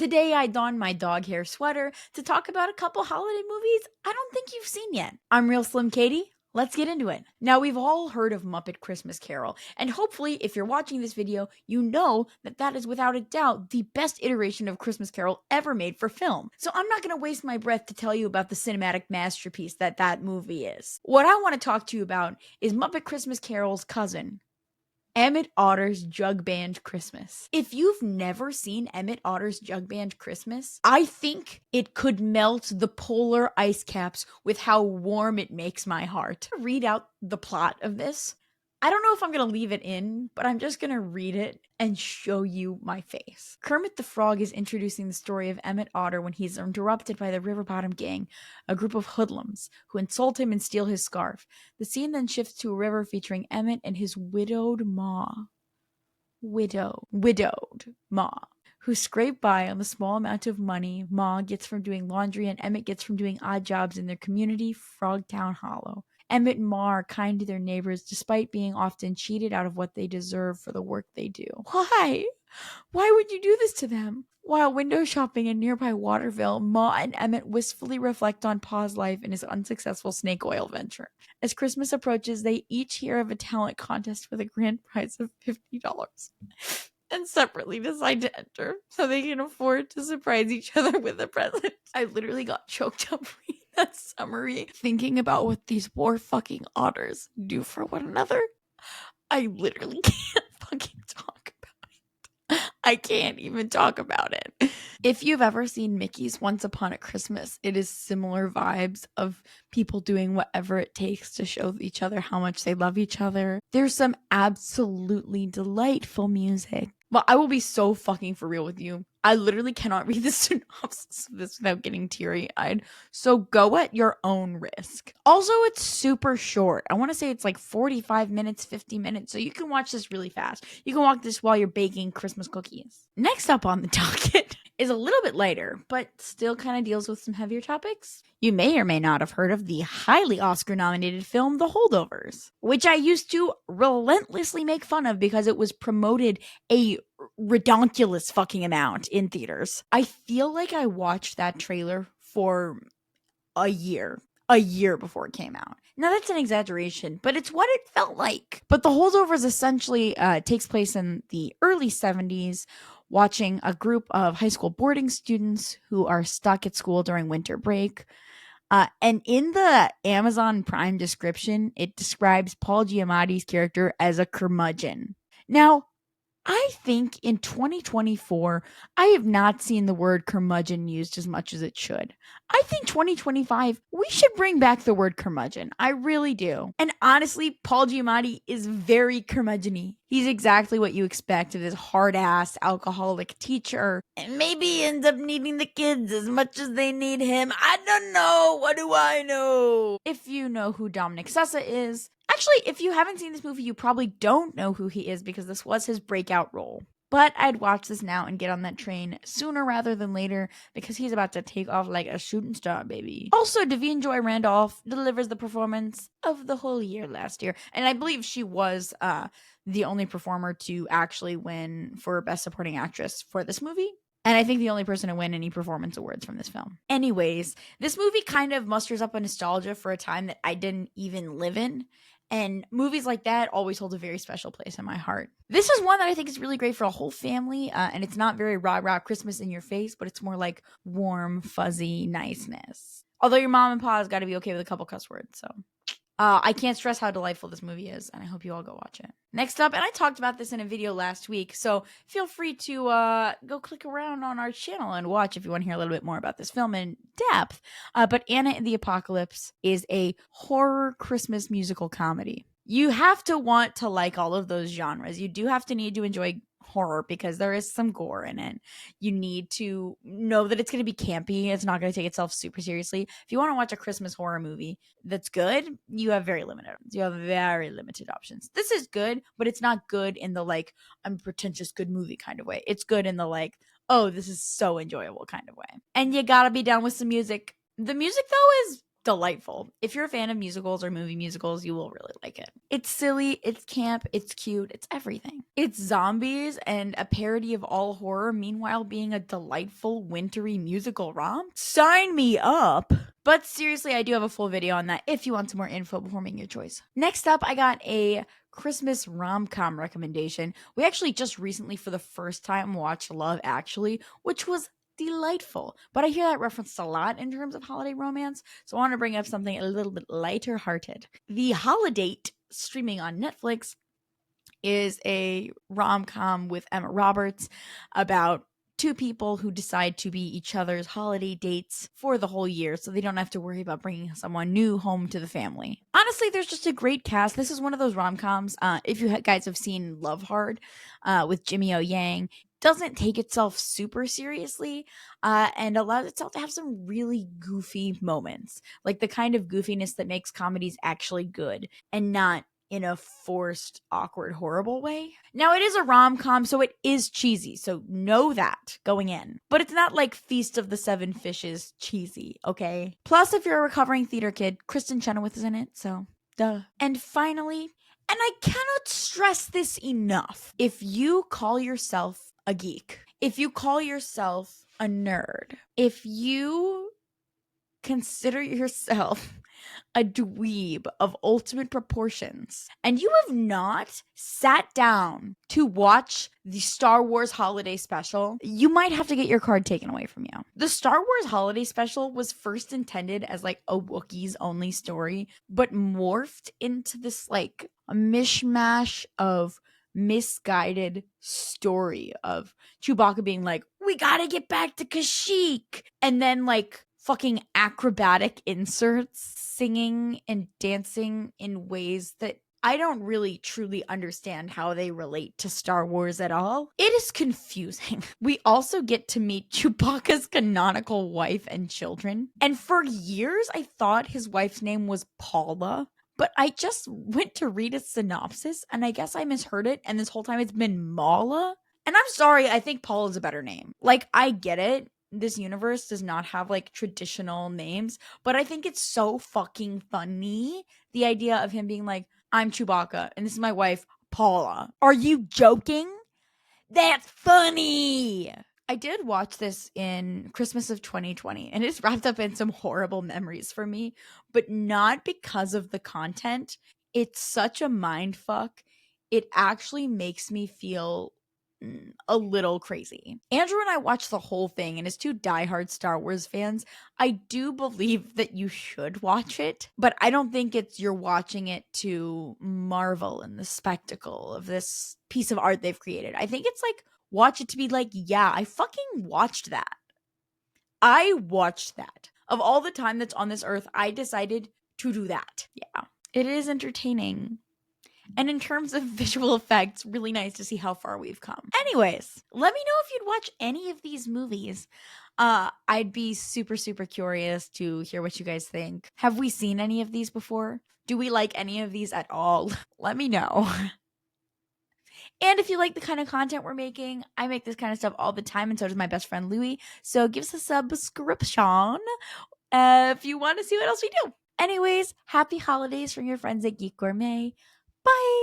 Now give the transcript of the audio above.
Today I donned my dog hair sweater to talk about a couple holiday movies I don't think you've seen yet. I'm Real Slim Katie. Let's get into it. Now, we've all heard of Muppet Christmas Carol, and hopefully, if you're watching this video, you know that that is without a doubt the best iteration of Christmas Carol ever made for film. So I'm not going to waste my breath to tell you about the cinematic masterpiece that that movie is. What I want to talk to you about is Muppet Christmas Carol's cousin, Emmett Otter's Jug Band Christmas. If you've never seen Emmett Otter's Jug Band Christmas, I think it could melt the polar ice caps with how warm it makes my heart. Read out the plot of this. I don't know if I'm going to leave it in, but I'm just going to read it and show you my face. Kermit the Frog is introducing the story of Emmett Otter when he's interrupted by the River Bottom Gang, a group of hoodlums who insult him and steal his scarf. The scene then shifts to a river featuring Emmett and his widowed ma, who scrape by on the small amount of money Ma gets from doing laundry and Emmett gets from doing odd jobs in their community, Frogtown Hollow. Emmett and Ma are kind to their neighbors despite being often cheated out of what they deserve for the work they do. Why? Why would you do this to them? While window shopping in nearby Waterville, Ma and Emmett wistfully reflect on Pa's life and his unsuccessful snake oil venture. As Christmas approaches, they each hear of a talent contest with a grand prize of $50 and separately decide to enter so they can afford to surprise each other with a present. I literally got choked up reading that summary, thinking about what these poor fucking otters do for one another. I literally can't fucking talk about it. I can't even talk about it. If you've ever seen Mickey's Once Upon a Christmas, it is similar vibes of people doing whatever it takes to show each other how much they love each other. There's some absolutely delightful music. Well, I will be so fucking for real with you. I literally cannot read the synopsis of this without getting teary-eyed. So go at your own risk. Also, it's super short. I want to say it's like 45 minutes, 50 minutes. So you can watch this really fast. You can watch this while you're baking Christmas cookies. Next up on the docket is a little bit lighter, but still kind of deals with some heavier topics. You may or may not have heard of the highly Oscar-nominated film The Holdovers, which I used to relentlessly make fun of because it was promoted a redonkulous fucking amount in theaters. I feel like I watched that trailer for a year before it came out. Now that's an exaggeration, but it's what it felt like. But The Holdovers essentially takes place in the early 70s, watching a group of high school boarding students who are stuck at school during winter break. And in the Amazon Prime description, it describes Paul Giamatti's character as a curmudgeon. Now, I think in 2024, I have not seen the word curmudgeon used as much as it should. I think 2025, we should bring back the word curmudgeon. I really do. And honestly, Paul Giamatti is very curmudgeon-y. He's exactly what you expect of this hard-ass alcoholic teacher. And maybe he ends up needing the kids as much as they need him. I don't know. What do I know? If you know who Dominic Sessa is, actually, if you haven't seen this movie, you probably don't know who he is because this was his breakout role. But I'd watch this now and get on that train sooner rather than later because he's about to take off like a shooting star, baby. Also, Davine Joy Randolph delivers the performance of the whole year last year. And I believe she was the only performer to actually win for Best Supporting Actress for this movie. And I think the only person to win any performance awards from this film. Anyways, this movie kind of musters up a nostalgia for a time that I didn't even live in. And movies like that always hold a very special place in my heart. This is one that I think is really great for a whole family. And it's not very rah-rah Christmas in your face, but it's more like warm, fuzzy niceness. Although your mom and pa has got to be okay with a couple cuss words. So I can't stress how delightful this movie is. And I hope you all go watch it. Next up, and I talked about this in a video last week, so feel free to go click around on our channel and watch if you want to hear a little bit more about this film in depth. But Anna and the Apocalypse is a horror Christmas musical comedy. You have to want to like all of those genres. You do have to need to enjoy horror because there is some gore in it. You need to know that it's going to be campy. It's not going to take itself super seriously. If you want to watch a Christmas horror movie that's good, you have very limited options. This is good, but it's not good in the like, I'm a pretentious good movie kind of way. It's good in the like, oh, this is so enjoyable kind of way. And you gotta be down with some music. The music though is delightful. If you're a fan of musicals or movie musicals, you will really like it. It's silly, it's camp, it's cute, it's everything. It's zombies and a parody of all horror, meanwhile being a delightful, wintry musical romp. Sign me up! But seriously, I do have a full video on that if you want some more info before making your choice. Next up, I got a Christmas rom-com recommendation. We actually just recently, for the first time, watched Love Actually, which was delightful. But I hear that referenced a lot in terms of holiday romance, so I want to bring up something a little bit lighter hearted. The Holiday, streaming on Netflix, is a rom-com with Emma Roberts about two people who decide to be each other's holiday dates for the whole year so they don't have to worry about bringing someone new home to the family. Honestly, there's just a great cast. This is one of those rom-coms, if you guys have seen Love Hard with Jimmy O Yang, doesn't take itself super seriously and allows itself to have some really goofy moments, like the kind of goofiness that makes comedies actually good and not in a forced, awkward, horrible way. Now, it is a rom-com, so it is cheesy, so know that going in. But it's not like Feast of the Seven Fishes cheesy, okay? Plus, if you're a recovering theater kid, Kristen Chenoweth is in it, so duh. And finally, and I cannot stress this enough, if you call yourself a geek, if you call yourself a nerd, if you consider yourself a dweeb of ultimate proportions, and you have not sat down to watch the Star Wars Holiday Special, you might have to get your card taken away from you. The Star Wars Holiday Special was first intended as like a Wookiees only story, but morphed into this like a mishmash of misguided story of Chewbacca being like, we gotta get back to Kashyyyk, and then like fucking acrobatic inserts singing and dancing in ways that I don't really truly understand how they relate to Star Wars at all. It is confusing. We also get to meet Chewbacca's canonical wife and children. And for years, I thought his wife's name was Paula. But I just went to read a synopsis, and I guess I misheard it. And this whole time it's been Mala. And I'm sorry, I think Paula's a better name. Like, I get it. This universe does not have like traditional names, but I think it's so fucking funny, the idea of him being like, I'm Chewbacca and this is my wife, Paula. Are you joking? That's funny. I did watch this in Christmas of 2020 and it's wrapped up in some horrible memories for me, but not because of the content. It's such a mind fuck. It actually makes me feel a little crazy. Andrew and I watched the whole thing, and as two diehard Star Wars fans, I do believe that you should watch it, but I don't think it's you're watching it to marvel in the spectacle of this piece of art they've created. I think it's like, watch it to be like, yeah, I fucking watched that. I watched that. Of all the time that's on this earth, I decided to do that. Yeah, it is entertaining. And in terms of visual effects, really nice to see how far we've come. Anyways, let me know if you'd watch any of these movies. I'd be super, super curious to hear what you guys think. Have we seen any of these before? Do we like any of these at all? Let me know. And if you like the kind of content we're making, I make this kind of stuff all the time, and so does my best friend Louie. So give us a subscription if you want to see what else we do. Anyways, happy holidays from your friends at Geek Gourmet. Bye!